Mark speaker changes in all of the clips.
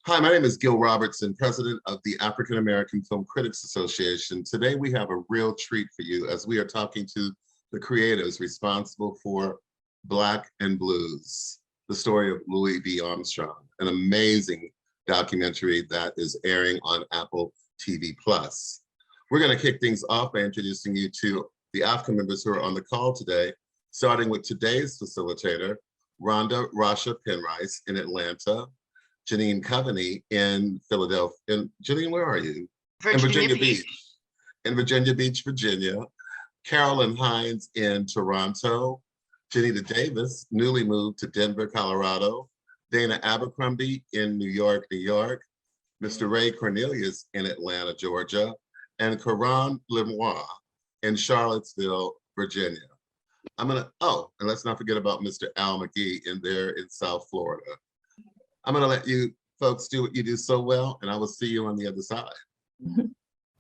Speaker 1: Hi, my name is Gil Robertson, president of the African American Film Critics Association. Today we have a real treat for you as we are talking to the creators responsible for Black and Blues, the story of Louis B. Armstrong, an amazing documentary that is airing on Apple TV+. We're going to kick things off by introducing you to the AAFCA members who are on the call today, starting with today's facilitator, Rhonda Rasha Penrice in Atlanta, Janine Coveney in Philadelphia. And Janine, where are you? In Virginia Beach. In Virginia Beach, Virginia. Carolyn Hines in Toronto. Janita Davis, newly moved to Denver, Colorado. Dana Abercrombie in New York, New York. Mr. Ray Cornelius in Atlanta, Georgia. And Karan Lemois in Charlottesville, Virginia. And let's not forget about Mr. Al McGee in South Florida. I'm going to let you folks do what you do so well, and I will see you on the other side.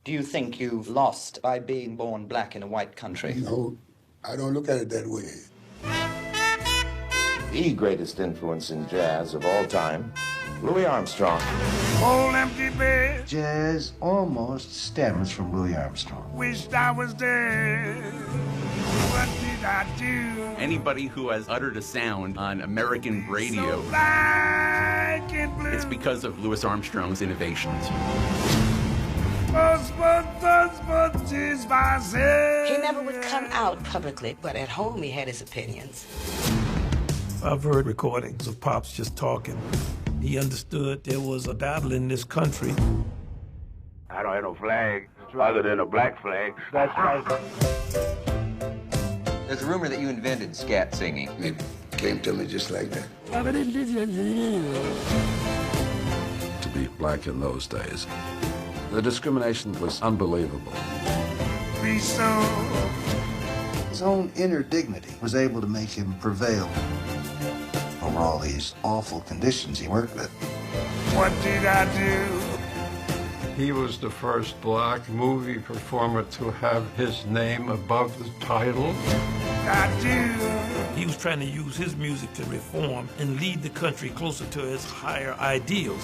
Speaker 2: Do you think you've lost by being born Black in a white country?
Speaker 3: No, I don't look at it that way.
Speaker 4: The greatest influence in jazz of all time, Louis Armstrong.
Speaker 5: Old empty bed.
Speaker 6: Jazz almost stems from Louis Armstrong.
Speaker 5: Wished I was dead. What did I do?
Speaker 7: Anybody who has uttered a sound on American radio,
Speaker 5: So black and blue.
Speaker 7: it's because of Louis Armstrong's innovations.
Speaker 5: He
Speaker 8: never would come out publicly, but at home he had his opinions.
Speaker 9: I've heard recordings of Pops just talking. He understood there was a battle in this country.
Speaker 10: I don't have no flag other than a black flag.
Speaker 6: That's right.
Speaker 11: There's a rumor that you invented scat singing.
Speaker 3: It came to me just like that.
Speaker 12: To be Black in those days, the discrimination was unbelievable.
Speaker 5: His
Speaker 6: own inner dignity was able to make him prevail over all these awful conditions he worked with.
Speaker 5: What did I do?
Speaker 13: He was the first Black movie performer to have his name above the title.
Speaker 5: I do.
Speaker 9: He was trying to use his music to reform and lead the country closer to its higher ideals.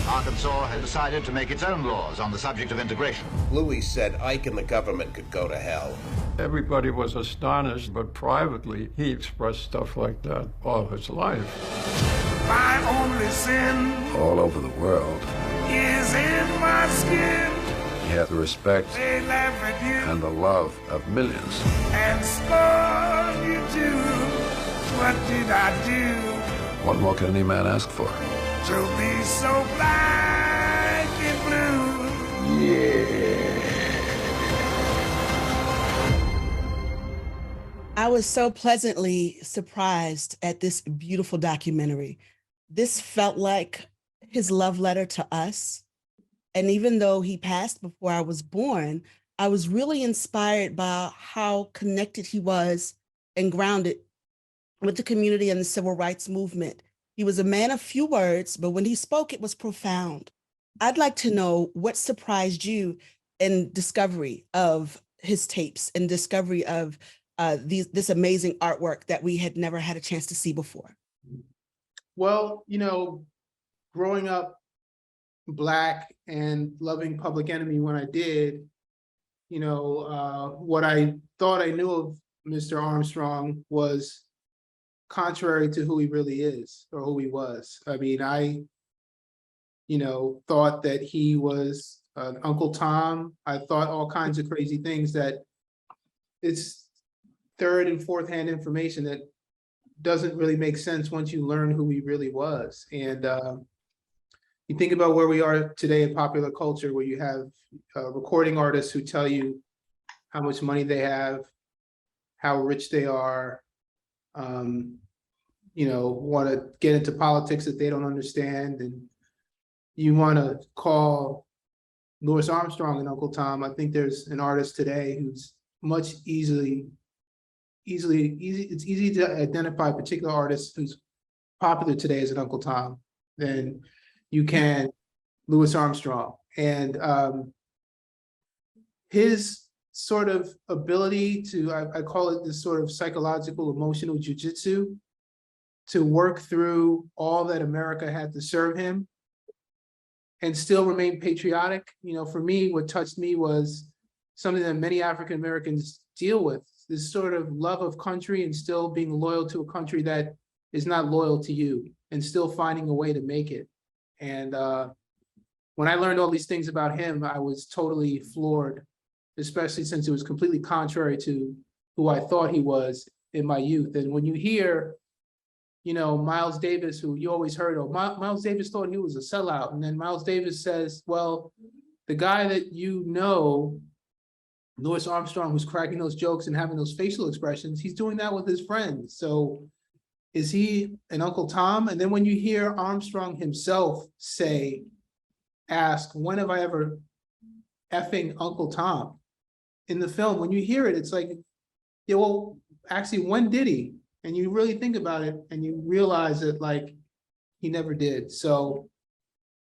Speaker 14: Arkansas had decided to make its own laws on the subject of integration.
Speaker 15: Louis said Ike and the government could go to hell.
Speaker 13: Everybody was astonished, but privately, he expressed stuff like that all his life.
Speaker 5: My only sin
Speaker 12: All over the world,
Speaker 5: is in my skin.
Speaker 12: he had the respect
Speaker 5: They laugh at you
Speaker 12: and the love of millions.
Speaker 5: and scorn you too. What did I do
Speaker 12: What more can any man ask for?
Speaker 5: to be so black and blue?
Speaker 16: I was so pleasantly surprised at this beautiful documentary. This felt like his love letter to us. And even though he passed before I was born, I was really inspired by how connected he was and grounded with the community and the civil rights movement. He was a man of few words, but when he spoke, it was profound. I'd like to know what surprised you in discovery of his tapes and discovery of this amazing artwork that we had never had a chance to see before.
Speaker 17: Well, growing up Black and loving Public Enemy when I did, what I thought I knew of Mr. Armstrong was contrary to who he really is or who he was. I mean, I thought that he was Uncle Tom. I thought all kinds of crazy things that it's third and fourth hand information that doesn't really make sense once you learn who he really was. And you think about where we are today in popular culture, where you have recording artists who tell you how much money they have, how rich they are, want to get into politics that they don't understand, and you want to call Louis Armstrong and Uncle Tom. I think there's an artist today who's much it's easy to identify a particular artist who's popular today as an Uncle Tom than you can Louis Armstrong. And his sort of ability to, I call it this sort of psychological emotional jujitsu, to work through all that America had to serve him and still remain patriotic. You know, for me, what touched me was something that many African Americans deal with, this sort of love of country and still being loyal to a country that is not loyal to you and still finding a way to make it. And when I learned all these things about him, I was totally floored, especially since it was completely contrary to who I thought he was in my youth. And when you hear, you know, Miles Davis, who you always heard of, Miles Davis thought he was a sellout. And then Miles Davis says, well, the guy that you know, Louis Armstrong, who's cracking those jokes and having those facial expressions, he's doing that with his friends. So is he an Uncle Tom? And then when you hear Armstrong himself ask, when have I ever effing Uncle Tom? In the film, when you hear it, it's like, yeah, well, actually, when did he? And you really think about it and you realize that like he never did. So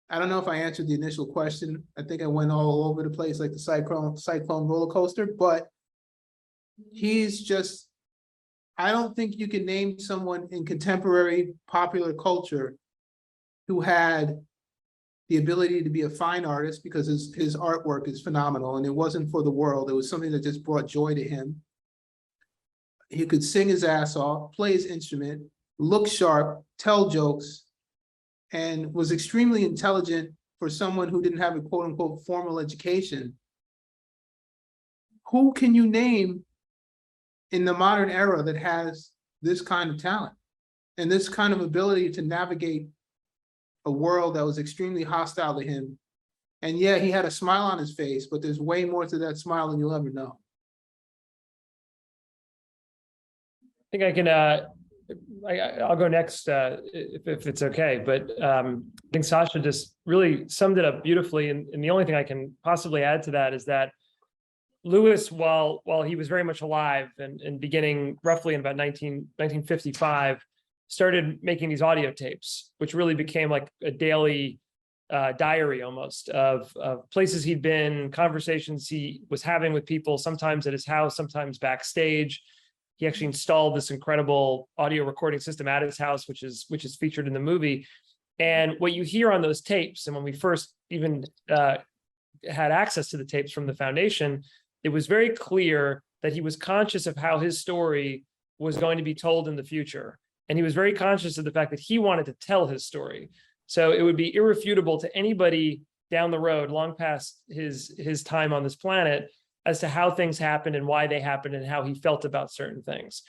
Speaker 17: I don't know if I answered the initial question. I think I went all over the place like the cyclone roller coaster, but he's just, I don't think you can name someone in contemporary popular culture who had the ability to be a fine artist, because his artwork is phenomenal and it wasn't for the world. It was something that just brought joy to him. He could sing his ass off, play his instrument, look sharp, tell jokes, and was extremely intelligent for someone who didn't have a quote unquote formal education. Who can you name in the modern era that has this kind of talent and this kind of ability to navigate a world that was extremely hostile to him? And yeah, he had a smile on his face, but there's way more to that smile than you'll ever know.
Speaker 18: I think I can, I'll go next if it's okay, but I think Sasha just really summed it up beautifully. And the only thing I can possibly add to that is that Louis, while he was very much alive and beginning roughly in about 1955, started making these audio tapes, which really became like a daily diary almost of places he'd been, conversations he was having with people, sometimes at his house, sometimes backstage. He actually installed this incredible audio recording system at his house, which is featured in the movie. And what you hear on those tapes, and when we first even had access to the tapes from the foundation, it was very clear that he was conscious of how his story was going to be told in the future. And he was very conscious of the fact that he wanted to tell his story. So it would be irrefutable to anybody down the road, long past his time on this planet, as to how things happened and why they happened and how he felt about certain things.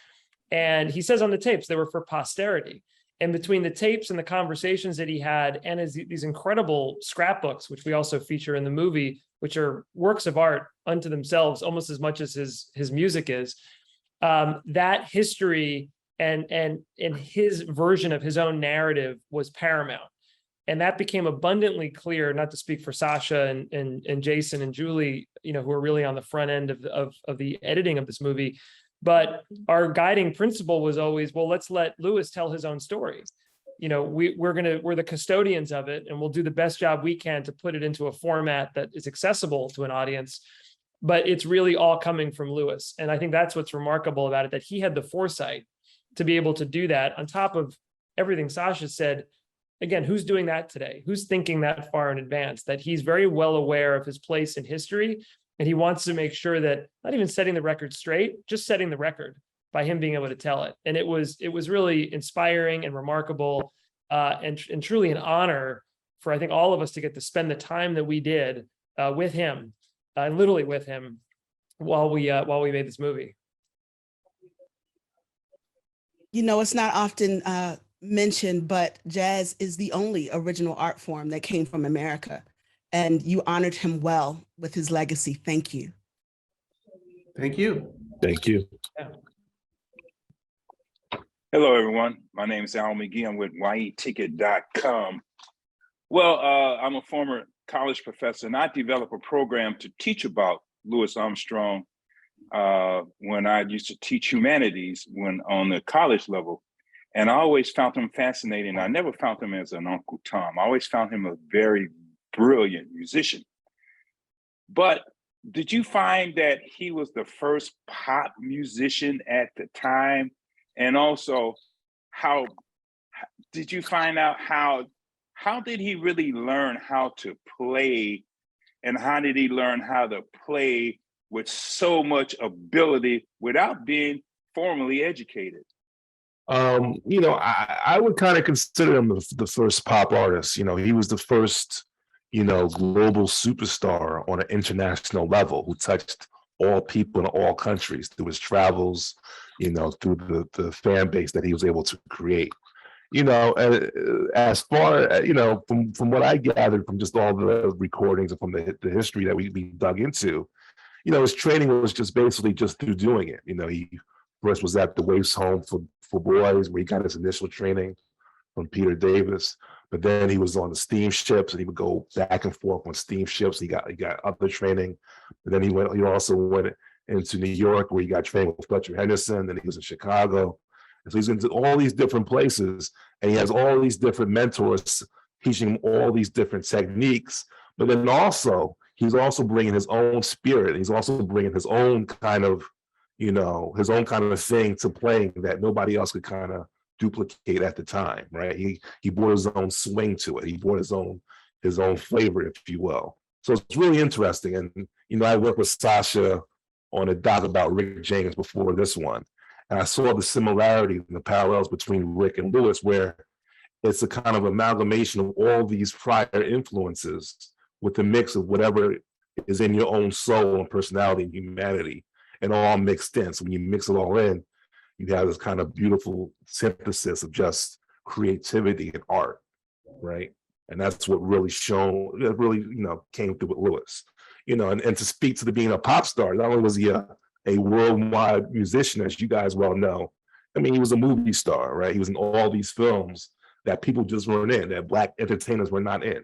Speaker 18: And he says on the tapes, they were for posterity. And between the tapes and the conversations that he had and these incredible scrapbooks, which we also feature in the movie, which are works of art unto themselves, almost as much as his music is, that history and his version of his own narrative was paramount. And that became abundantly clear, not to speak for Sasha and Jason and Julie, who are really on the front end of the editing of this movie. But our guiding principle was always, well, let's let Louis tell his own story. We're the custodians of it, and we'll do the best job we can to put it into a format that is accessible to an audience. But it's really all coming from Louis. And I think that's what's remarkable about it, that he had the foresight to be able to do that on top of everything Sasha said. Again, who's doing that today? Who's thinking that far in advance? That he's very well aware of his place in history, and he wants to make sure that not even setting the record straight, just setting the record by him being able to tell it. And it was really inspiring and remarkable, and truly an honor for, I think, all of us to get to spend the time that we did with him, literally with him, while we made this movie.
Speaker 16: It's not often mentioned, but jazz is the only original art form that came from America, and you honored him well with his legacy. Thank you.
Speaker 17: Thank you.
Speaker 19: Thank you.
Speaker 18: Yeah.
Speaker 10: Hello, everyone. My name is Al McGee. I'm with YETicket.com. Well, I'm a former college professor, and I developed a program to teach about Louis Armstrong when I used to teach humanities on the college level. And I always found him fascinating. I never found him as an Uncle Tom. I always found him a very brilliant musician. But did you find that he was the first pop musician at the time? And also, how did you find out how did he really learn how to play, and how did he learn how to play with so much ability without being formally educated?
Speaker 19: You know, I would kind of consider him the first pop artist. You know, he was the first, you know, global superstar on an international level who touched all people in all countries through his travels, you know, through the fan base that he was able to create. You know, as far, you know, from what I gathered from just all the recordings and from the history that we dug into, you know, his training was just basically just through doing it. You know, he first was at the Waifs Home for Boys, where he got his initial training from Peter Davis. But then he was on the steamships, and he would go back and forth on steamships. He got other training. And then he also went into New York, where he got trained with Fletcher Henderson. Then he was in Chicago. And so he's into all these different places, and he has all these different mentors teaching him all these different techniques. But then also, he's also bringing his own spirit. He's also bringing his own kind of, you know, his own kind of thing to playing that nobody else could kind of duplicate at the time, right? He brought his own swing to it. He brought his own flavor, if you will. So it's really interesting. And, you know, I worked with Sasha on a doc about Rick James before this one. And I saw the similarities and the parallels between Rick and Louis, where it's a kind of amalgamation of all these prior influences with the mix of whatever is in your own soul and personality and humanity, and all mixed in. So when you mix it all in, you have this kind of beautiful synthesis of just creativity and art, right? And that's what really you know, came through with Louis. You know, and to speak to being a pop star, not only was he a worldwide musician, as you guys well know, I mean, he was a movie star, right? He was in all these films that people just weren't in, that Black entertainers were not in.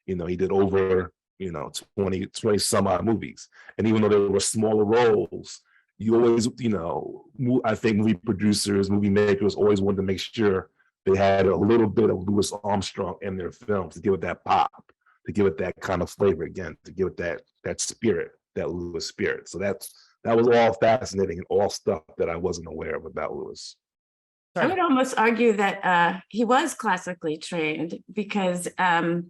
Speaker 19: You know, he did over, you know, 20 some odd movies. And even though there were smaller roles, you always, you know, I think movie producers, movie makers always wanted to make sure they had a little bit of Louis Armstrong in their films to give it that pop, to give it that kind of flavor again, to give it that spirit, that Louis spirit. So that was all fascinating and all stuff that I wasn't aware of about Louis.
Speaker 20: I would almost argue that he was classically trained, because I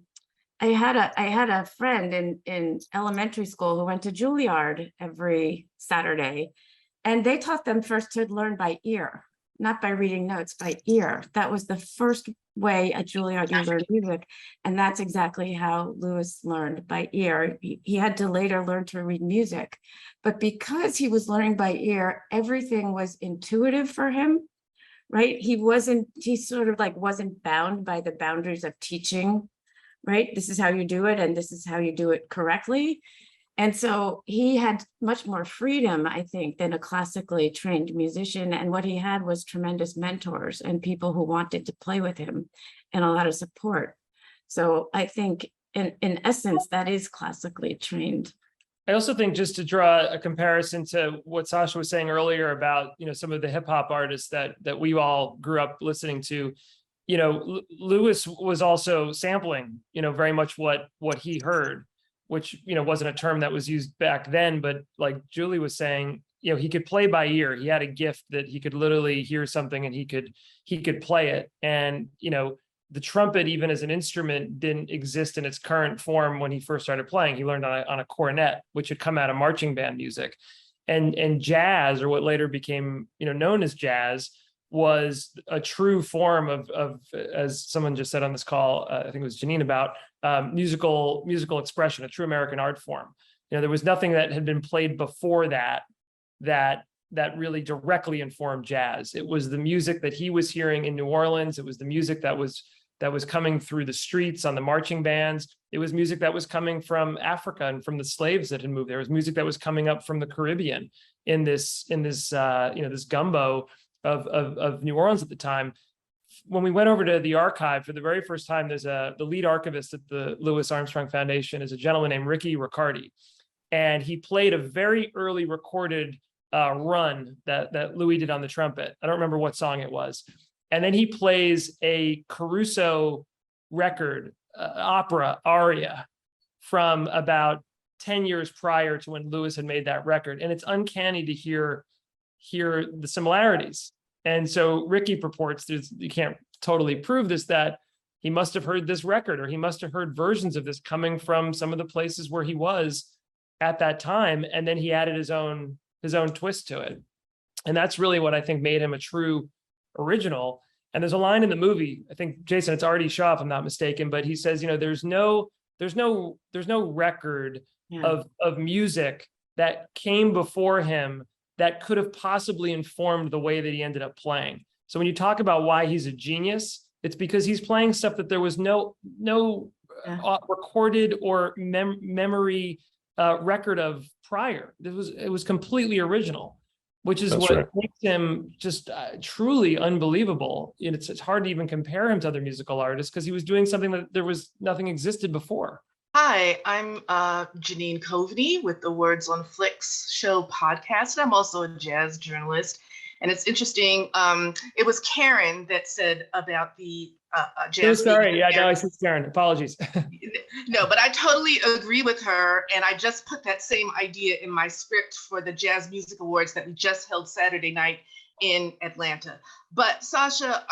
Speaker 20: had a friend in elementary school who went to Juilliard every Saturday, and they taught them first to learn by ear, not by reading notes, by ear. That was the first way at Juilliard you learned music, and that's exactly how Louis learned, by ear. He had to later learn to read music, but because he was learning by ear, everything was intuitive for him, right? He sort of like wasn't bound by the boundaries of teaching, right? This is how you do it, and this is how you do it correctly. And so he had much more freedom, I think, than a classically trained musician. And what he had was tremendous mentors and people who wanted to play with him, and a lot of support. So I think in essence, that is classically trained.
Speaker 18: I also think, just to draw a comparison to what Sasha was saying earlier about, you know, some of the hip hop artists that we all grew up listening to, you know, Louis was also sampling, you know, very much what he heard, which, you know, wasn't a term that was used back then, but like Julie was saying, you know, he could play by ear. He had a gift that he could literally hear something and he could play it. And, you know, the trumpet, even as an instrument, didn't exist in its current form when he first started playing. He learned on a cornet, which had come out of marching band music. And jazz, or what later became, you know, known as jazz, was a true form of as someone just said on this call, I think it was Janine, about musical expression, a true American art form. You know, there was nothing that had been played before that really directly informed jazz. It was the music that he was hearing in New Orleans. It was the music that was coming through the streets on the marching bands. It was music that was coming from Africa and from the slaves that had moved there. It was music that was coming up from the Caribbean in this this gumbo of New Orleans at the time. When we went over to the archive for the very first time, there's the lead archivist at the Louis Armstrong Foundation is a gentleman named Ricky Riccardi. And he played a very early recorded run that Louis did on the trumpet. I don't remember what song it was. And then he plays a Caruso record, opera aria from about 10 years prior to when Louis had made that record. And it's uncanny to hear the similarities. And so Ricky purports, you can't totally prove this, that he must have heard this record, or he must have heard versions of this coming from some of the places where he was at that time. And then he added his own twist to it. And that's really what I think made him a true original. And there's a line in the movie, I think, Jason, it's Artie Shaw, if I'm not mistaken, but he says, there's no record of music that came before him that could have possibly informed the way that he ended up playing. So when you talk about why he's a genius, it's because he's playing stuff that there was no recorded or memory record of prior. It was completely original, which is what makes him just truly unbelievable. And it's hard to even compare him to other musical artists because he was doing something that nothing existed before.
Speaker 21: Hi, I'm Janine Coveney with the Words on Flicks show podcast. I'm also a jazz journalist. And it's interesting, it was Karen that said about the jazz.
Speaker 18: Sorry, yeah, no, I said Karen, apologies.
Speaker 21: No, but I totally agree with her. And I just put that same idea in my script for the Jazz Music Awards that we just held Saturday night in Atlanta. But Sasha,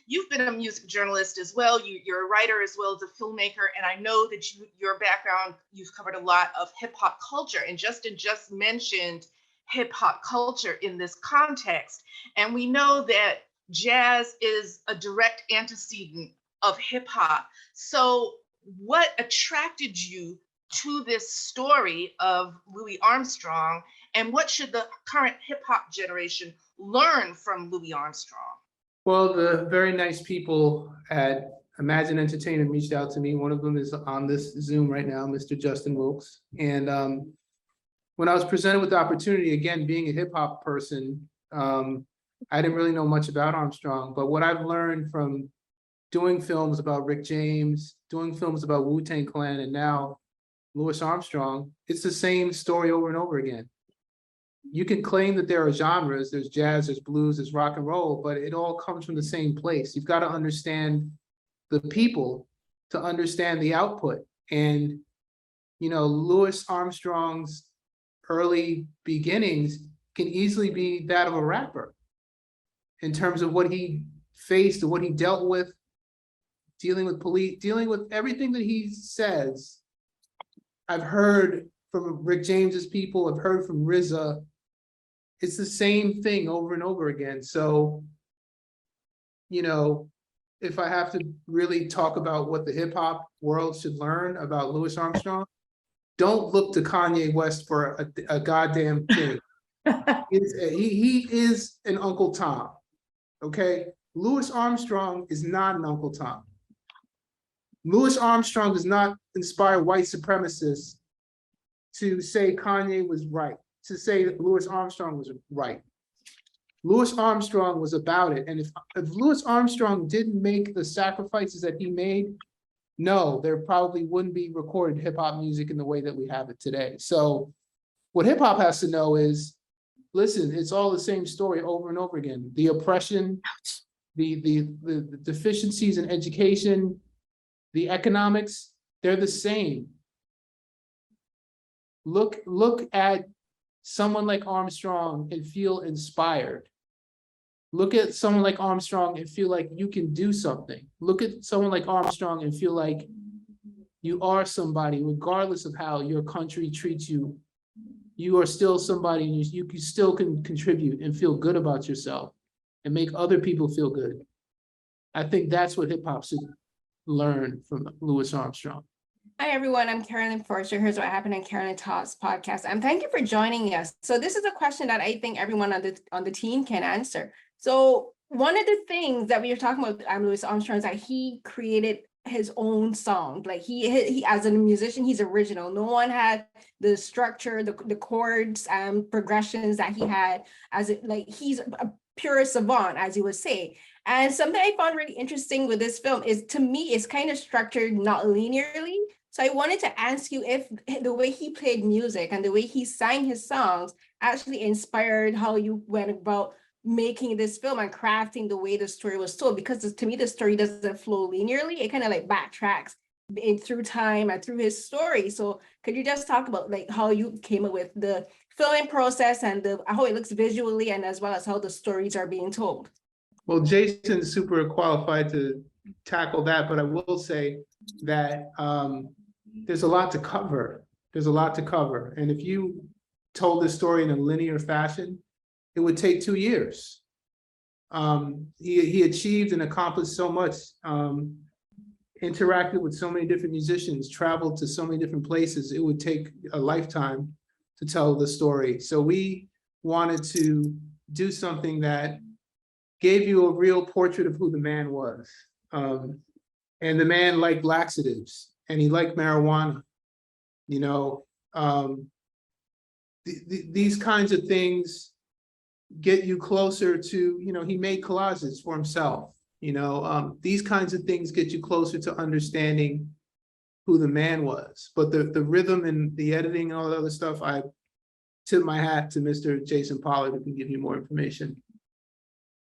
Speaker 21: you've been a music journalist as well. You're a writer as well as a filmmaker. And I know that your background, you've covered a lot of hip hop culture. And Justin just mentioned hip hop culture in this context. And we know that jazz is a direct antecedent of hip hop. So what attracted you to this story of Louis Armstrong, and what should the current hip hop generation learn from Louis Armstrong?
Speaker 17: Well, the very nice people at Imagine Entertainment reached out to me. One of them is on this Zoom right now, Mr. Justin Wilkes. And when I was presented with the opportunity, again, being a hip hop person, I didn't really know much about Armstrong, but what I've learned from doing films about Rick James, doing films about Wu-Tang Clan, and now Louis Armstrong, it's the same story over and over again. You can claim that there are genres, there's jazz, there's blues, there's rock and roll, but it all comes from the same place. You've got to understand the people to understand the output. And, Louis Armstrong's early beginnings can easily be that of a rapper in terms of what he faced and what he dealt with, dealing with police, dealing with everything that he says. I've heard from Rick James's people, I've heard from RZA. It's the same thing over and over again. So, if I have to really talk about what the hip hop world should learn about Louis Armstrong, don't look to Kanye West for a goddamn thing. He is an Uncle Tom, okay? Louis Armstrong is not an Uncle Tom. Louis Armstrong does not inspire white supremacists to say Kanye was right, to say that Louis Armstrong was right. Louis Armstrong was about it. And if Louis Armstrong didn't make the sacrifices that he made, no, there probably wouldn't be recorded hip hop music in the way that we have it today. So what hip hop has to know is, listen, it's all the same story over and over again. The oppression, the deficiencies in education, the economics, they're the same. Look at someone like Armstrong and feel inspired. Look at someone like Armstrong and feel like you can do something. Look at someone like Armstrong and feel like you are somebody, regardless of how your country treats you. You are still somebody, and you still can contribute and feel good about yourself and make other people feel good. I think that's what hip hop should learn from Louis Armstrong.
Speaker 22: Hi, everyone. I'm Carolyn Forster. Here's what happened in Carolyn Talks podcast. Thank you for joining us. So this is a question that I think everyone on the team can answer. So one of the things that we were talking about Louis Armstrong is that he created his own song. Like he as a musician, he's original. No one had the structure, the chords and progressions that he had he's a pure savant, as you would say. And something I found really interesting with this film is, to me, it's kind of structured not linearly. So I wanted to ask you if the way he played music and the way he sang his songs actually inspired how you went about making this film and crafting the way the story was told, because to me, the story doesn't flow linearly. It kind of backtracks through time and through his story. So could you just talk about how you came up with the filming process and how it looks visually, and as well as how the stories are being told?
Speaker 17: Well, Jason's super qualified to tackle that, but I will say that there's a lot to cover. There's a lot to cover. And if you told this story in a linear fashion, it would take 2 years. He achieved and accomplished so much, interacted with so many different musicians, traveled to so many different places. It would take a lifetime to tell the story. So we wanted to do something that gave you a real portrait of who the man was. And the man liked laxatives and he liked marijuana. You know, these kinds of things get you closer to, you know, he made collages for himself. You know, these kinds of things get you closer to understanding who the man was. But the rhythm and the editing and all the other stuff, I tip my hat to Mr. Jason Pollard who can give you more information.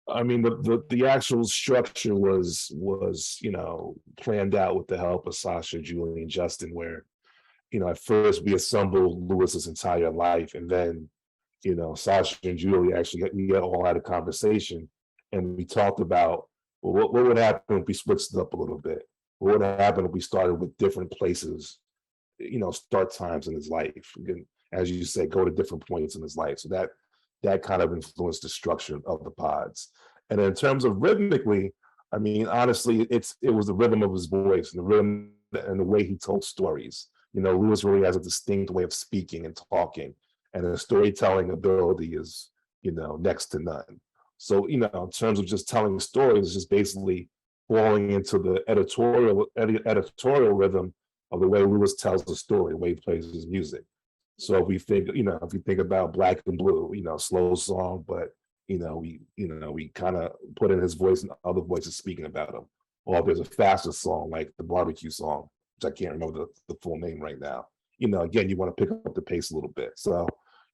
Speaker 19: I mean, the actual structure was you know, planned out with the help of Sasha, Julie, and Justin, where, you know, at first we assembled Lewis's entire life, and then, you know, Sasha and Julie actually we all had a conversation, and we talked about, well, what would happen if we switched it up a little bit? What would happen if we started with different places, you know, start times in his life, and, as you said, go to different points in his life. So that kind of influenced the structure of the pods. And in terms of rhythmically, I mean, honestly, it was the rhythm of his voice and the rhythm and the way he told stories. You know, Lewis really has a distinct way of speaking and talking, and his storytelling ability is, you know, next to none. So, you know, in terms of just telling stories, it's just basically falling into the editorial rhythm of the way Lewis tells the story, the way he plays his music. So if we think, you know, if you think about Black and Blue, you know, slow song, but we kind of put in his voice and other voices speaking about him. Or if there's a faster song like the barbecue song, which I can't remember the full name right now. You know, again, you want to pick up the pace a little bit. So,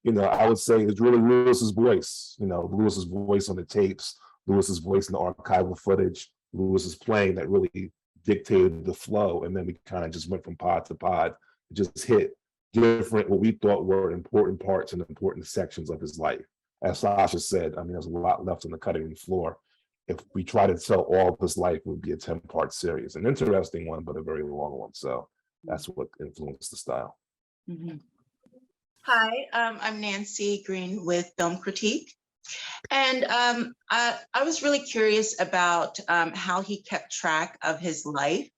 Speaker 19: you know, I would say it's really Lewis's voice. You know, Lewis's voice on the tapes, Lewis's voice in the archival footage, Lewis's playing that really dictated the flow, and then we kind of just went from pod to pod, just hit different what we thought were important parts and important sections of his life. As Sasha said, I mean, there's a lot left on the cutting room floor. If we try to tell all of his life, it would be a 10-part series, an interesting one, but a very long one. So that's what influenced the style.
Speaker 1: Mm-hmm. Hi, I'm Nancy Green with Film Critique. And I was really curious about how he kept track of his life.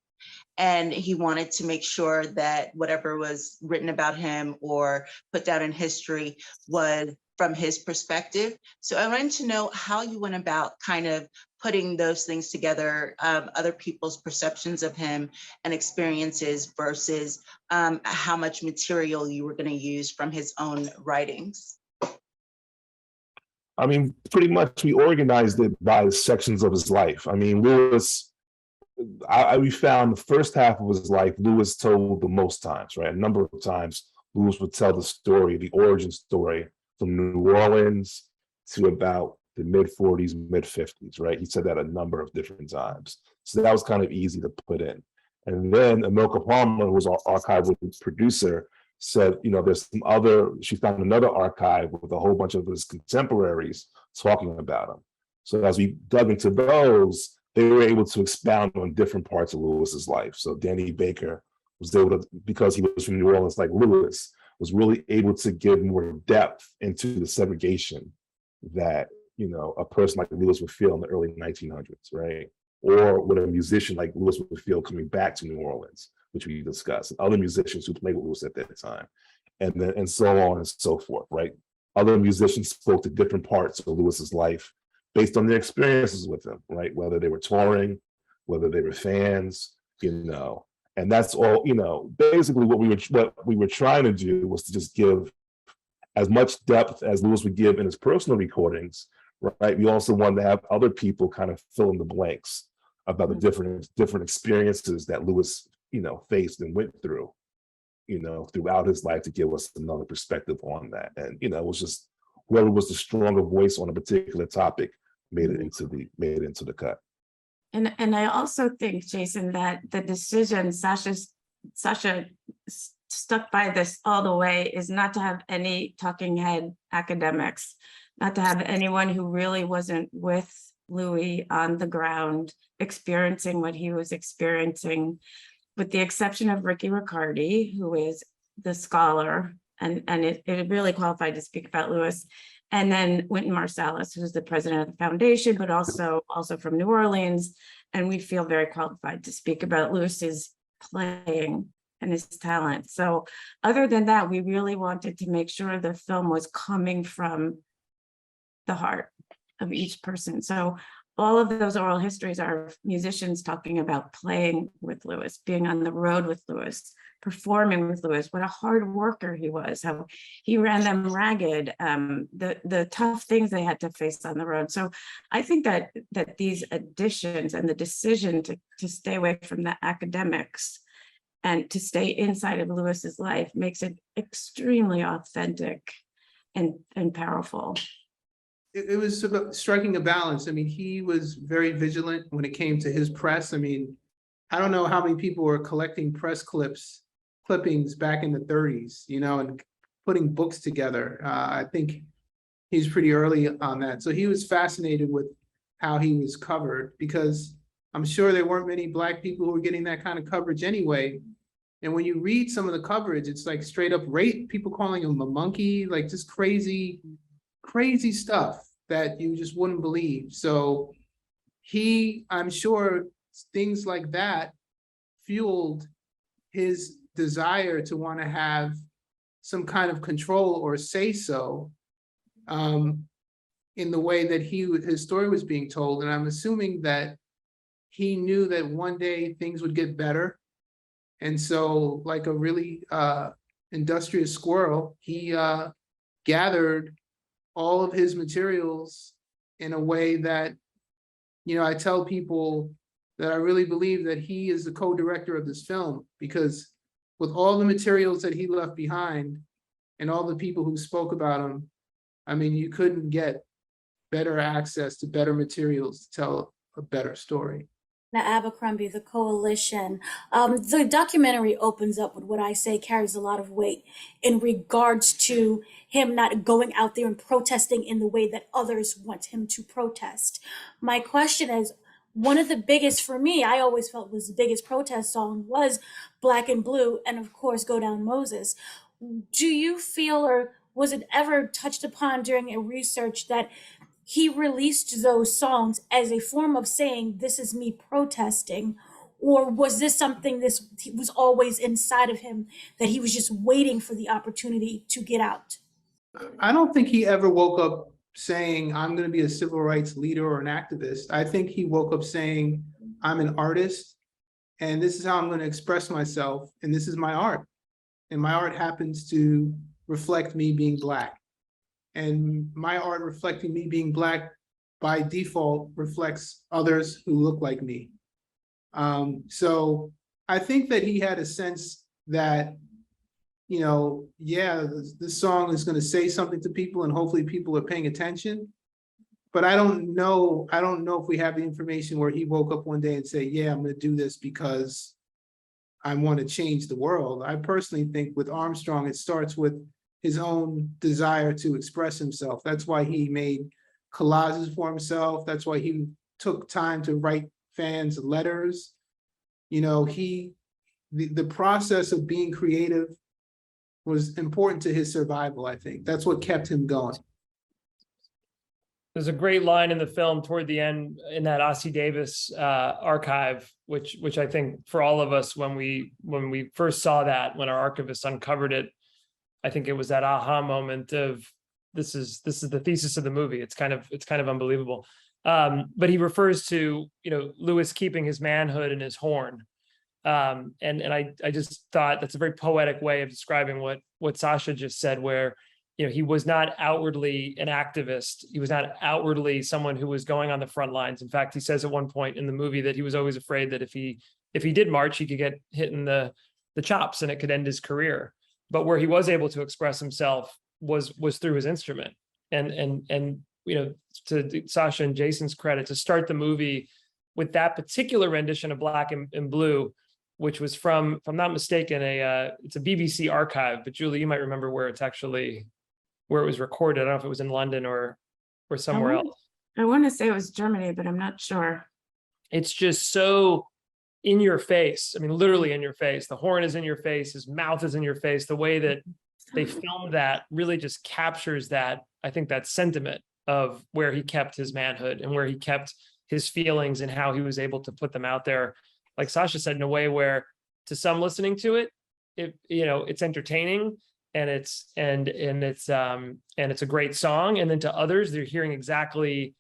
Speaker 1: And he wanted to make sure that whatever was written about him or put down in history was from his perspective. So I wanted to know how you went about kind of putting those things together, other people's perceptions of him and experiences versus how much material you were going to use from his own writings.
Speaker 19: I mean, pretty much we organized it by sections of his life. I mean, Lewis, we found the first half of his life, Lewis told the most times, right? A number of times, Lewis would tell the story, the origin story from New Orleans to about the mid-40s, mid-50s, right? He said that a number of different times. So that was kind of easy to put in. And then Amilca Palmer, who was our archival producer, said, you know, she found another archive with a whole bunch of his contemporaries talking about him. So as we dug into those, they were able to expound on different parts of Lewis's life. So Danny Baker was able to, because he was from New Orleans like Lewis, was really able to give more depth into the segregation that, you know, a person like Lewis would feel in the early 1900s, right? Or what a musician like Lewis would feel coming back to New Orleans, which we discussed, and other musicians who played with Lewis at that time, and so on and so forth, right? Other musicians spoke to different parts of Lewis's life based on their experiences with him, right? Whether they were touring, whether they were fans, you know, and that's all, you know, basically what we were trying to do was to just give as much depth as Lewis would give in his personal recordings, right? We also wanted to have other people kind of fill in the blanks about the different experiences that Lewis, you know, faced and went through, you know, throughout his life to give us another perspective on that. And, you know, it was just whoever was the stronger voice on a particular topic made it into the cut.
Speaker 20: And I also think, Jason, that the decision Sasha stuck by this all the way is not to have any talking head academics, not to have anyone who really wasn't with Louis on the ground, experiencing what he was experiencing, with the exception of Ricky Riccardi, who is the scholar, and it really qualified to speak about Louis. And then Wynton Marsalis, who's the president of the foundation, but also from New Orleans. And we feel very qualified to speak about Louis's playing and his talent. So other than that, we really wanted to make sure the film was coming from the heart of each person. So all of those oral histories are musicians talking about playing with Louis, being on the road with Louis, performing with Louis, what a hard worker he was, how he ran them ragged, the tough things they had to face on the road. So I think that these additions and the decision to stay away from the academics and to stay inside of Louis's life makes it extremely authentic and powerful.
Speaker 17: It was about striking a balance. I mean, he was very vigilant when it came to his press. I mean, I don't know how many people were collecting press clippings back in the 30s, you know, and putting books together. I think he's pretty early on that. So he was fascinated with how he was covered, because I'm sure there weren't many Black people who were getting that kind of coverage anyway. And when you read some of the coverage, it's like straight up rape, people calling him a monkey, like just crazy stuff that you just wouldn't believe. So I'm sure things like that fueled his desire to want to have some kind of control or say so in the way that his story was being told. And I'm assuming that he knew that one day things would get better. And so, like a really industrious squirrel, he gathered all of his materials in a way that, you know, I tell people that I really believe that he is the co-director of this film, because with all the materials that he left behind and all the people who spoke about him, I mean, you couldn't get better access to better materials to tell a better story.
Speaker 2: Now, Abercrombie, the coalition. The documentary opens up with what I say carries a lot of weight in regards to him not going out there and protesting in the way that others want him to protest. My question is, one of the biggest, for me, I always felt was the biggest protest song was Black and Blue, and of course, Go Down Moses. Do you feel, or was it ever touched upon during a research, that he released those songs as a form of saying, this is me protesting? Or was this something was always inside of him, that he was just waiting for the opportunity to get out?
Speaker 17: I don't think he ever woke up saying, I'm going to be a civil rights leader or an activist. I think he woke up saying, I'm an artist, and this is how I'm going to express myself, and this is my art. And my art happens to reflect me being Black. And my art reflecting me being Black by default reflects others who look like me. So I think that he had a sense that, you know, yeah, this song is going to say something to people and hopefully people are paying attention. But I don't know if we have the information where he woke up one day and said, yeah, I'm going to do this because I want to change the world. I personally think with Armstrong, it starts with his own desire to express himself. That's why he made collages for himself. That's why he took time to write fans letters. You know, the process of being creative was important to his survival, I think. That's what kept him going.
Speaker 18: There's a great line in the film toward the end in that Ossie Davis archive, which I think for all of us, when we first saw that, when our archivist uncovered it, I think it was that aha moment of this is the thesis of the movie. It's kind of unbelievable. But he refers to, you know, Louis keeping his manhood and his horn. And I just thought that's a very poetic way of describing what Sasha just said, where, you know, he was not outwardly an activist. He was not outwardly someone who was going on the front lines. In fact, he says at one point in the movie that he was always afraid that if he did march, he could get hit in the chops and it could end his career. But where he was able to express himself was through his instrument. And you know, to Sasha and Jason's credit, to start the movie with that particular rendition of Black and Blue, which was from, if I'm not mistaken, it's a BBC archive. But Julie, you might remember where it was recorded. I don't know if it was in London or somewhere else.
Speaker 20: I want to say it was Germany, but I'm not sure.
Speaker 18: It's just so in your face. I mean, literally in your face. The horn is in your face. His mouth is in your face. The way that they filmed that really just captures that, I think, that sentiment of where he kept his manhood and where he kept his feelings and how he was able to put them out there. Like Sasha said, in a way where to some listening to it, it's entertaining and it's a great song. And then to others, they're hearing exactly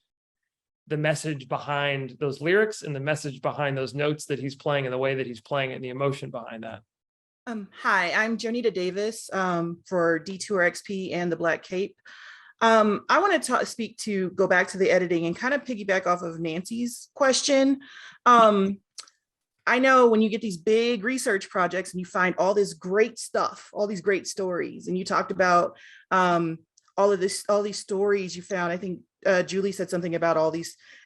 Speaker 18: the message behind those lyrics and the message behind those notes that he's playing and the way that he's playing it and the emotion behind that.
Speaker 4: Hi, I'm Jonita Davis for Detour XP and the Black Cape. I want to go back to the editing and kind of piggyback off of Nancy's question. I know when you get these big research projects and you find all this great stuff, all these great stories, and you talked about all these stories you found. I think Julie said something about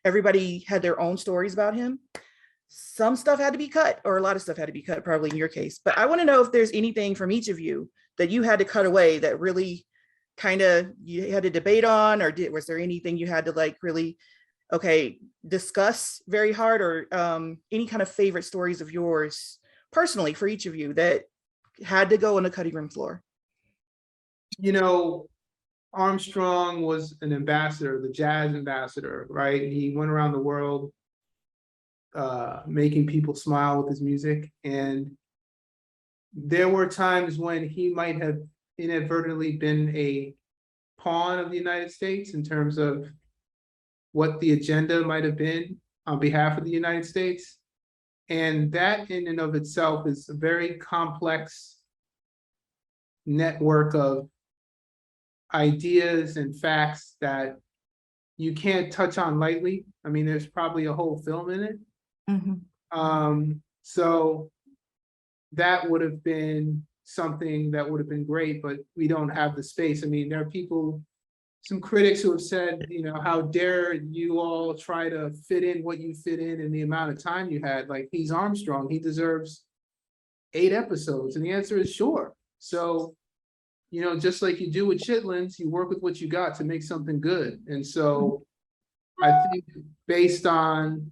Speaker 4: everybody had their own stories about him. Some stuff had to be cut, or a lot of stuff had to be cut, probably in your case. But I want to know if there's anything from each of you that you had to cut away that really kind of you had to debate on, or was there anything you had to really discuss very hard, or any kind of favorite stories of yours personally for each of you that had to go on the cutting room floor?
Speaker 17: Armstrong was an ambassador, the jazz ambassador, right? He went around the world making people smile with his music. And there were times when he might have inadvertently been a pawn of the United States in terms of what the agenda might have been on behalf of the United States. And that in and of itself is a very complex network of ideas and facts that you can't touch on lightly. I mean, there's probably a whole film in it. So that would have been something that would have been great, but we don't have the space. I mean, there are some critics who have said, how dare you all try to fit in what you fit in the amount of time you had. Like, he's Armstrong, he deserves 8 episodes. And the answer is sure. So, just like you do with chitlins, you work with what you got to make something good. And so I think based on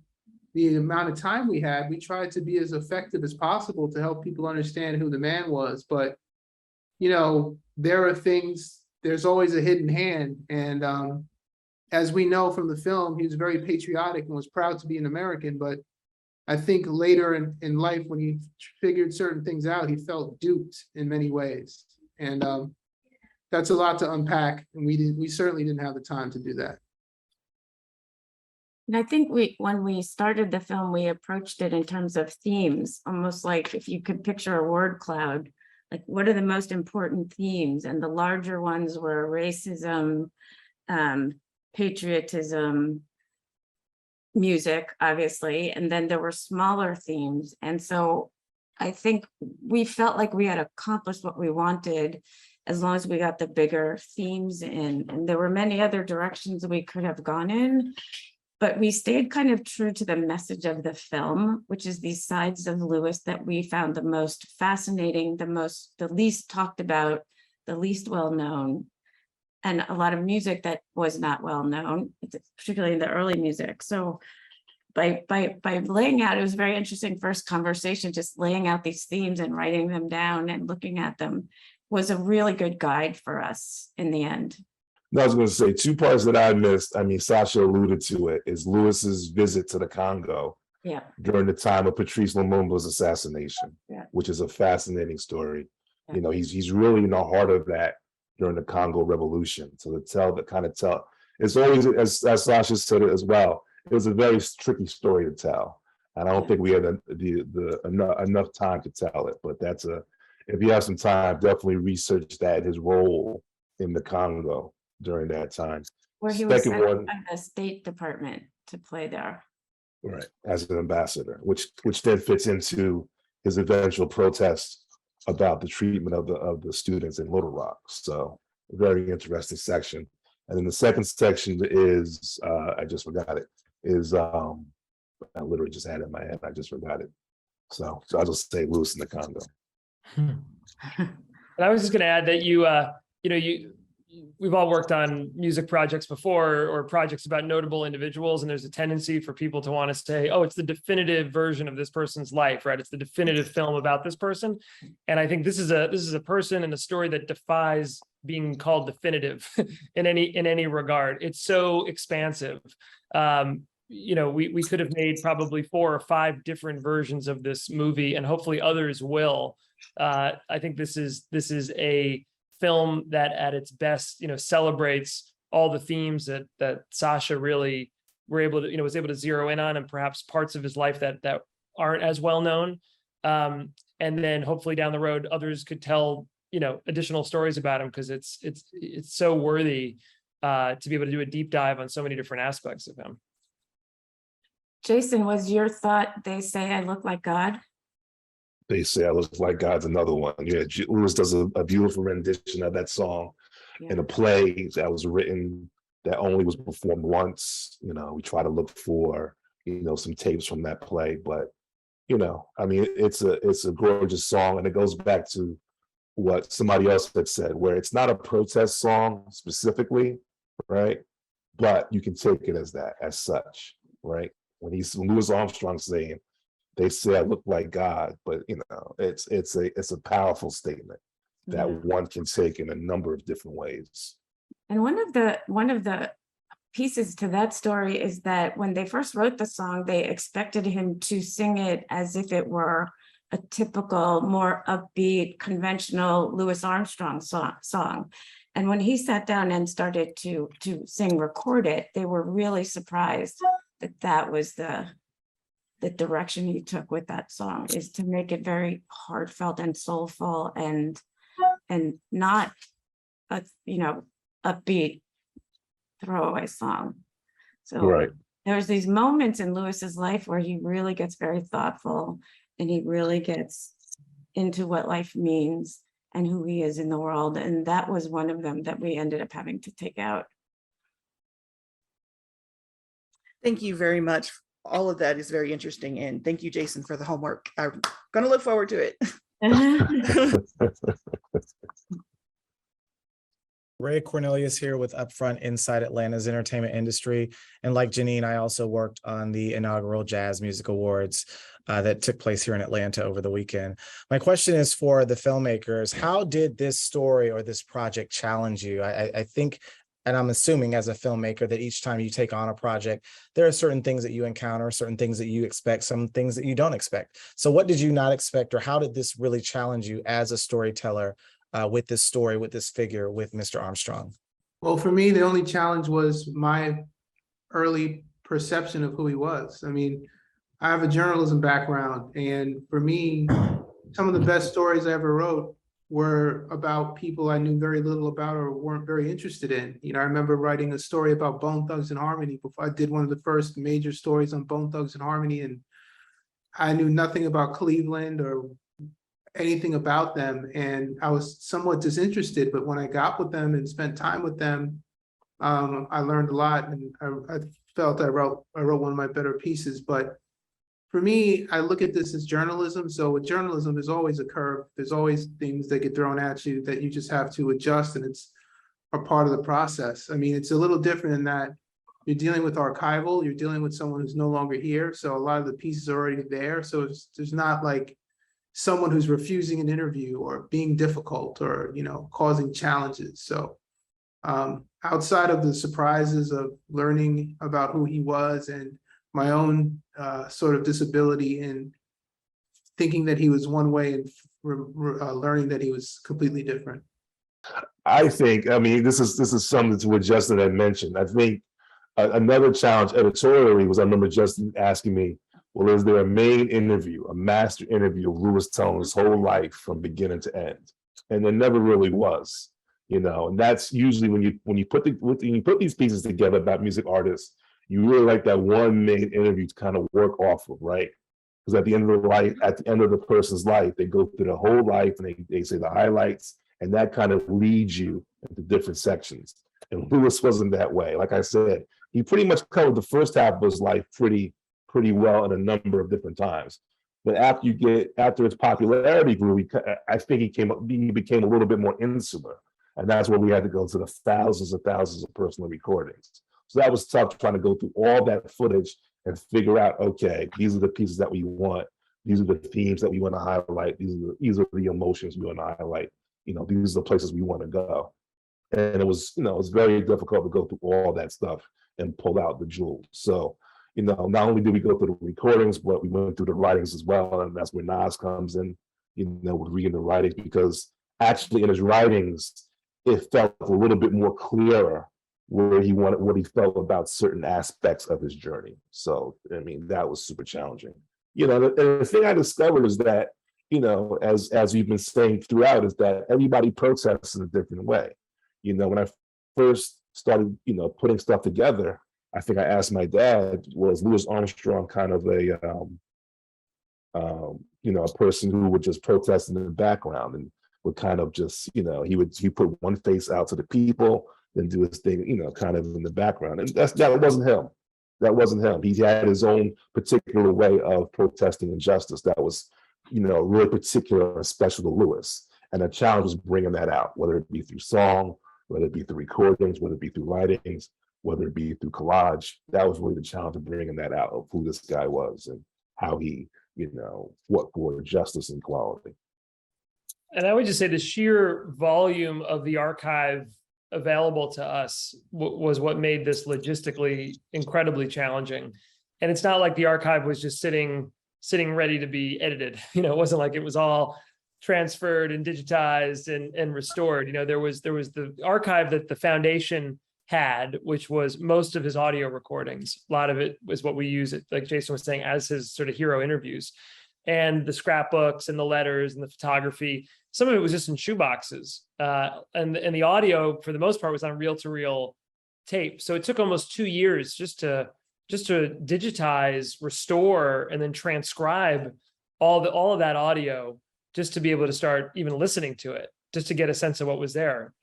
Speaker 17: the amount of time we had, we tried to be as effective as possible to help people understand who the man was. But, there are things, there's always a hidden hand. And as we know from the film, he was very patriotic and was proud to be an American. But I think later in life, when he figured certain things out, he felt duped in many ways. And that's a lot to unpack. And we certainly didn't have the time to do that.
Speaker 20: And I think when we started the film, we approached it in terms of themes, almost like if you could picture a word cloud, like what are the most important themes? And the larger ones were racism, patriotism, music, obviously, and then there were smaller themes. And so I think we felt like we had accomplished what we wanted as long as we got the bigger themes in. And there were many other directions we could have gone in, but we stayed kind of true to the message of the film, which is these sides of Lewis that we found the most fascinating, the least talked about, the least well-known, and a lot of music that was not well-known, particularly in the early music. So by laying out, it was a very interesting first conversation, just laying out these themes and writing them down and looking at them was a really good guide for us in the end.
Speaker 19: I was going to say 2 parts that I missed. I mean, Sasha alluded to it, is Lewis's visit to the Congo during the time of Patrice Lumumba's assassination, which is a fascinating story. He's really in the heart of that during the Congo Revolution. So it's always, as Sasha said it as well, it was a very tricky story to tell. And I don't think we had enough time to tell it, but if you have some time, definitely research that, his role in the Congo during that time.
Speaker 20: Where he was sent by the State Department to play there.
Speaker 19: Right, as an ambassador, which then fits into his eventual protest about the treatment of the students in Little Rock. So very interesting section. And then the second section is, I just forgot it, is, I literally just had it in my head, I just forgot it. So I'll just say Lewis in the Congo.
Speaker 18: And I was just going to add that you we've all worked on music projects before or projects about notable individuals, and there's a tendency for people to want to say, oh, it's the definitive version of this person's life, right? It's the definitive film about this person. And I think this is a person and a story that defies being called definitive in any regard. It's so expansive. We could have made probably 4 or 5 different versions of this movie, and hopefully others will. I think this is a film that at its best, celebrates all the themes that Sasha really was able to zero in on, and perhaps parts of his life that aren't as well known. And then hopefully down the road, others could tell, additional stories about him, because it's so worthy to be able to do a deep dive on so many different aspects of him.
Speaker 20: Jason, was your thought, they say I look like God?
Speaker 19: They Say I Look Like God's another one. Yeah, Lewis does a beautiful rendition of that song in a play that was written that only was performed once. We try to look for, some tapes from that play, but it's a gorgeous song, and it goes back to what somebody else had said, where it's not a protest song specifically, right? But you can take it as that, as such, right? When Louis Armstrong saying, they say I look like God, but it's a powerful statement that one can take in a number of different ways.
Speaker 20: And one of the pieces to that story is that when they first wrote the song, they expected him to sing it as if it were a typical, more upbeat, conventional Louis Armstrong song. And when he sat down and started to record it, they were really surprised that was the direction he took with that song, is to make it very heartfelt and soulful and not a upbeat throwaway song. So there's these moments in Lewis's life where he really gets very thoughtful, and he really gets into what life means and who he is in the world. And that was one of them that we ended up having to take out.
Speaker 4: Thank you very much. All of that is very interesting. And thank you, Jason, for the homework. I'm going to look forward to it.
Speaker 7: Ray Cornelius here with Upfront Inside Atlanta's entertainment industry. And like Janine, I also worked on the inaugural Jazz Music Awards that took place here in Atlanta over the weekend. My question is for the filmmakers. How did this story or this project challenge you? I think, and I'm assuming as a filmmaker, that each time you take on a project, there are certain things that you encounter, certain things that you expect, some things that you don't expect. So what did you not expect, or how did this really challenge you as a storyteller with this story, with this figure, with Mr. Armstrong?
Speaker 17: Well, for me, the only challenge was my early perception of who he was. I mean, I have a journalism background, and for me, some of the best stories I ever wrote were about people I knew very little about or weren't very interested in. I remember writing a story about Bone Thugs-n-Harmony before I did one of the first major stories on Bone Thugs-n-Harmony, and I knew nothing about Cleveland or anything about them, and I was somewhat disinterested. But when I got with them and spent time with them, I learned a lot, and I felt I wrote one of my better pieces. But for me, I look at this as journalism. So with journalism, there's always a curve. There's always things that get thrown at you that you just have to adjust, and it's a part of the process. I mean, it's a little different in that you're dealing with archival, you're dealing with someone who's no longer here. So a lot of the pieces are already there. So there's not like someone who's refusing an interview or being difficult or, causing challenges. So outside of the surprises of learning about who he was and my own sort of disability and thinking that he was one way and learning that he was completely different.
Speaker 19: I think, this is something to what Justin had mentioned. I think another challenge editorially was, I remember Justin asking me, well, is there a main interview, a master interview of Louis telling his whole life from beginning to end? And there never really was, and that's usually when you put these pieces together about music artists, you really like that one main interview to kind of work off of, right? Because at the end of the person's life, they go through the whole life and they say the highlights, and that kind of leads you into different sections. And Louis wasn't that way. Like I said, he pretty much covered the first half of his life pretty well in a number of different times. But after his popularity grew, I think he became a little bit more insular. And that's where we had to go to the thousands and thousands of personal recordings. So that was tough, trying to go through all that footage and figure out, okay, these are the pieces that we want. These are the themes that we want to highlight. These are the emotions we want to highlight. You know, these are the places we want to go. And it was, you know, it was very difficult to go through all that stuff and pull out the jewels. So, you know, not only did we go through the recordings, but we went through the writings as well. And that's where Nas comes in, you know, with reading the writings, because actually in his writings, it felt a little bit more clearer where he wanted, what he felt about certain aspects of his journey. So, I mean, that was super challenging. You know, the thing I discovered is that, you know, as we've been saying throughout, is that everybody protests in a different way. You know, when I first started, you know, putting stuff together, I think I asked my dad, was Louis Armstrong kind of a, you know, a person who would just protest in the background and would kind of just, you know, he put one face out to the people and do his thing, you know, kind of in the background. And that wasn't him. That wasn't him. He had his own particular way of protesting injustice that was, you know, really particular and special to Louis. And the challenge was bringing that out, whether it be through song, whether it be through recordings, whether it be through writings, whether it be through collage. That was really the challenge of bringing that out, of who this guy was and how he, you know, fought for justice and equality.
Speaker 18: And I would just say the sheer volume of the archive available to us was what made this logistically incredibly challenging. And it's not like the archive was just sitting ready to be edited. You know, it wasn't like it was all transferred and digitized and restored. You know, there was the archive that the foundation had, which was most of his audio recordings. A lot of it was what we use, like Jason was saying, as his sort of hero interviews, and the scrapbooks and the letters and the photography. Some of it was just in shoeboxes, and the audio for the most part was on reel-to-reel tape. So it took almost 2 years just to digitize, restore, and then transcribe all of that audio, just to be able to start even listening to it, just to get a sense of what was there.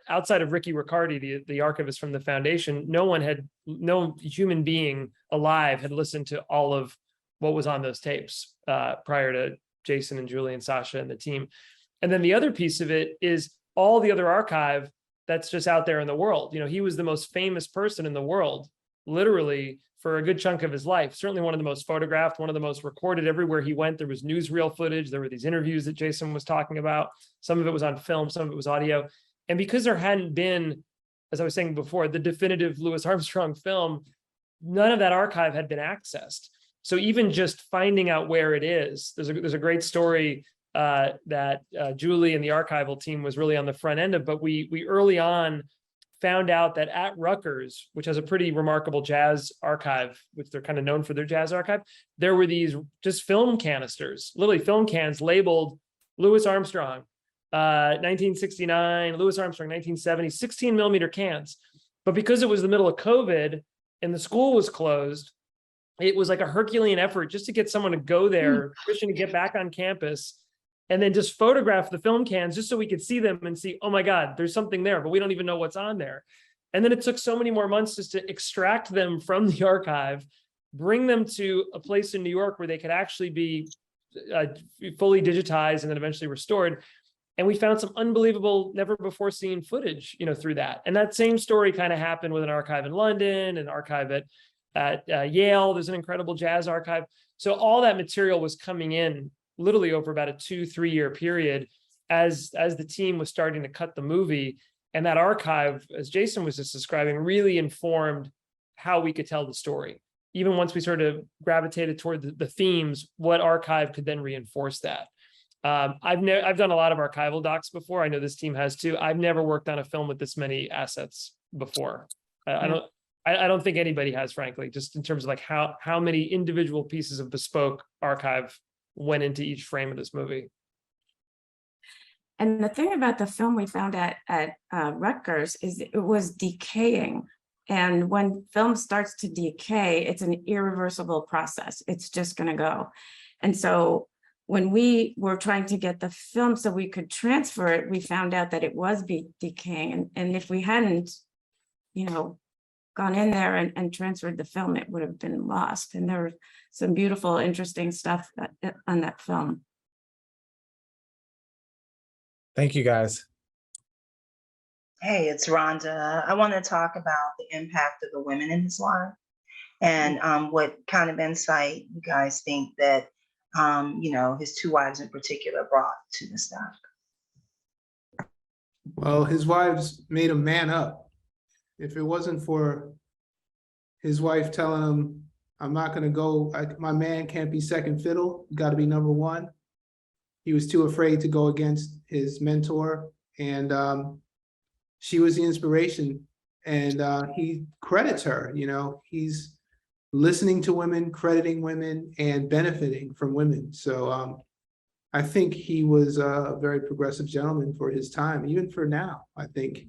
Speaker 18: Outside of Ricky Riccardi, the archivist from the foundation, no human being alive had listened to all of what was on those tapes prior to Jason and Julie and Sasha and the team. And then the other piece of it is all the other archive that's just out there in the world. You know, he was the most famous person in the world, literally, for a good chunk of his life. Certainly one of the most photographed, one of the most recorded. Everywhere he went, there was newsreel footage. There were these interviews that Jason was talking about. Some of it was on film, some of it was audio. And because there hadn't been, as I was saying before, the definitive Louis Armstrong film, none of that archive had been accessed. So even just finding out where it is, there's a great story that Julie and the archival team was really on the front end of, but we early on found out that at Rutgers, which has a pretty remarkable jazz archive, which they're kind of known for their jazz archive, there were these just film canisters, literally film cans labeled Louis Armstrong, 1969, Louis Armstrong, 1970, 16 millimeter cans. But because it was the middle of COVID and the school was closed, it was like a Herculean effort just to get someone to go there, permission to get back on campus, and then just photograph the film cans just so we could see them and see, oh my God, there's something there, but we don't even know what's on there. And then it took so many more months just to extract them from the archive, bring them to a place in New York where they could actually be fully digitized and then eventually restored. And we found some unbelievable, never before seen footage, you know, through that. And that same story kind of happened with an archive in London, an archive at Yale. There's an incredible jazz archive. So all that material was coming in literally over about a 2-3 year period as the team was starting to cut the movie. And that archive, as Jason was just describing, really informed how we could tell the story. Even once we sort of gravitated toward the themes, what archive could then reinforce that? I've done a lot of archival docs before. I know this team has too. I've never worked on a film with this many assets before. I don't think anybody has, frankly, just in terms of like how many individual pieces of bespoke archive went into each frame of this movie.
Speaker 20: And the thing about the film we found at Rutgers is it was decaying. And when film starts to decay, it's an irreversible process. It's just going to go. And so when we were trying to get the film so we could transfer it, we found out that it was decaying. And if we hadn't, you know, gone in there and transferred the film, it would have been lost. And there was some beautiful, interesting stuff on that film.
Speaker 7: Thank you, guys.
Speaker 8: Hey, it's Rhonda. I want to talk about the impact of the women in his life and what kind of insight you guys think that, his two wives in particular brought to this stuff.
Speaker 17: Well, his wives made him man up. If it wasn't for his wife telling him, I'm not going to go, my man can't be second fiddle, you got to be number one. He was too afraid to go against his mentor. And she was the inspiration. And he credits her, he's listening to women, crediting women, and benefiting from women. So I think he was a very progressive gentleman for his time, even for now. I think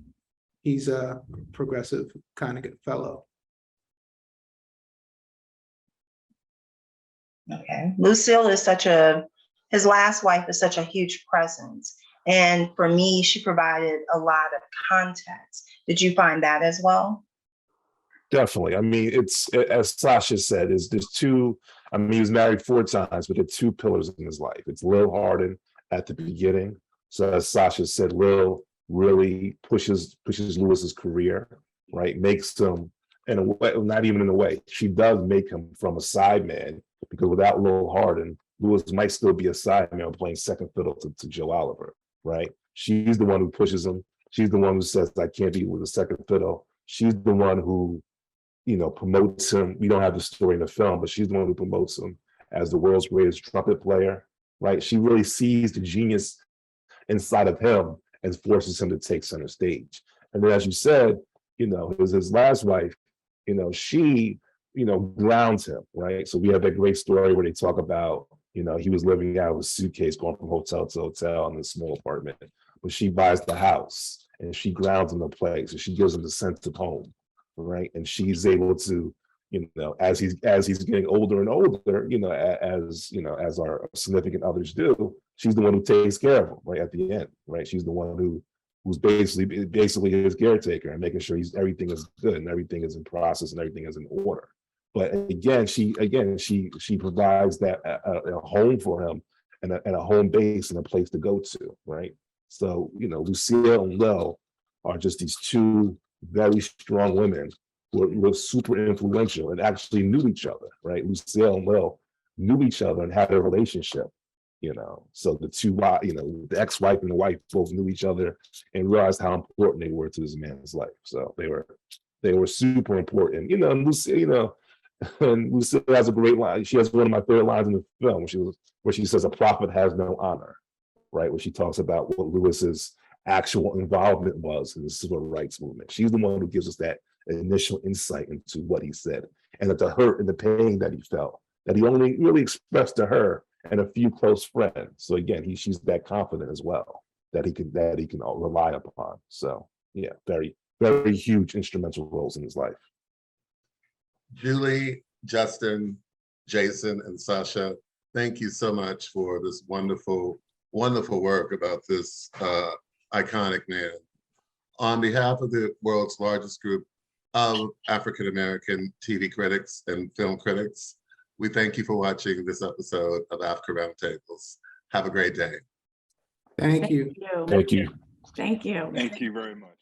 Speaker 17: he's a progressive kind of fellow.
Speaker 8: Okay. Lucille is his last wife is such a huge presence. And for me, she provided a lot of context. Did you find that as well?
Speaker 19: Definitely. I mean, it's, as Sasha said, there's two, I mean, he was married 4 times, but there are 2 pillars in his life. It's Lil Hardin at the beginning. So as Sasha said, Lil really pushes Lewis's career, right? Makes him, in a way, not even in a way, she does make him from a sideman, because without Lil Hardin, Lewis might still be a sideman playing second fiddle to Joe Oliver, right? She's the one who pushes him. She's the one who says, I can't be with a second fiddle. She's the one who, promotes him. We don't have the story in the film, but she's the one who promotes him as the world's greatest trumpet player, right? She really sees the genius inside of him and forces him to take center stage. And then, as you said, his last wife, she, grounds him, right? So we have that great story where they talk about, he was living out of a suitcase, going from hotel to hotel in this small apartment, but she buys the house and she grounds him the place, and she gives him the sense of home. Right. And she's able to, as he's getting older and older, as our significant others do, she's the one who takes care of him right at the end. Right. She's the one who's basically his caretaker and making sure everything is good and everything is in process and everything is in order. But again, she provides that a home for him and a home base and a place to go to. Right. So, Lucille and Lil are just these 2 very strong women who were super influential and actually knew each other, right? Lucille and Lil knew each other and had a relationship, So the 2, the ex-wife and the wife both knew each other and realized how important they were to this man's life. So they were super important, and Lucille, and Lucille has a great line. She has one of my favorite lines in the film, where she says, "A prophet has no honor," right? Where she talks about what Lewis's actual involvement was in the civil rights movement. She's the one who gives us that initial insight into what he said and the hurt and the pain that he felt, that he only really expressed to her and a few close friends. So again, she's that confident as well that he can rely upon. So yeah, very, very huge instrumental roles in his life.
Speaker 11: Julie, Justin, Jason, and Sasha, thank you so much for this wonderful, wonderful work about this iconic man. On behalf of the world's largest group of African-American TV critics and film critics, we thank you for watching this episode of AAFCA Roundtables. Have a great day.
Speaker 17: Thank you.
Speaker 19: Thank you.
Speaker 20: Thank you.
Speaker 10: Thank you very much.